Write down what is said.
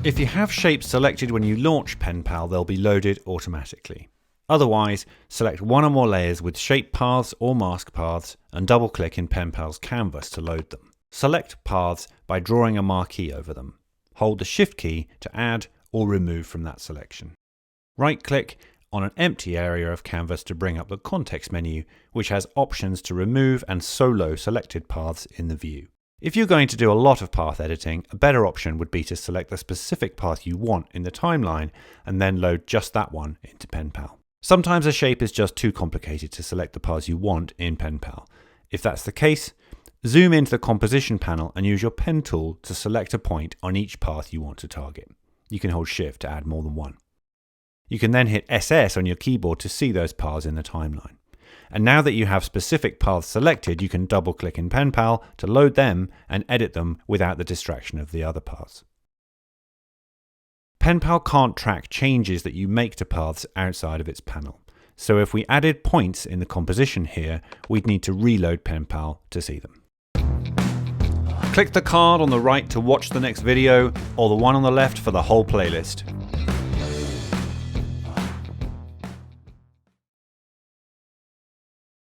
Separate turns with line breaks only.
If you have shapes selected when you launch Penpal, they'll be loaded automatically. Otherwise, select one or more layers with shape paths or mask paths and double-click in Penpal's canvas to load them. Select paths by drawing a marquee over them. Hold the Shift key to add or remove from that selection. Right-click on an empty area of canvas to bring up the context menu, which has options to remove and solo selected paths in the view. If you're going to do a lot of path editing, a better option would be to select the specific path you want in the timeline and then load just that one into Penpal. Sometimes a shape is just too complicated to select the paths you want in Penpal. If that's the case, zoom into the composition panel and use your pen tool to select a point on each path you want to target. You can hold Shift to add more than one. You can then hit SS on your keyboard to see those paths in the timeline. And now that you have specific paths selected, you can double-click in Penpal to load them and edit them without the distraction of the other paths. Penpal can't track changes that you make to paths outside of its panel. So if we added points in the composition here, we'd need to reload Penpal to see them. Click the card on the right to watch the next video, or the one on the left for the whole playlist.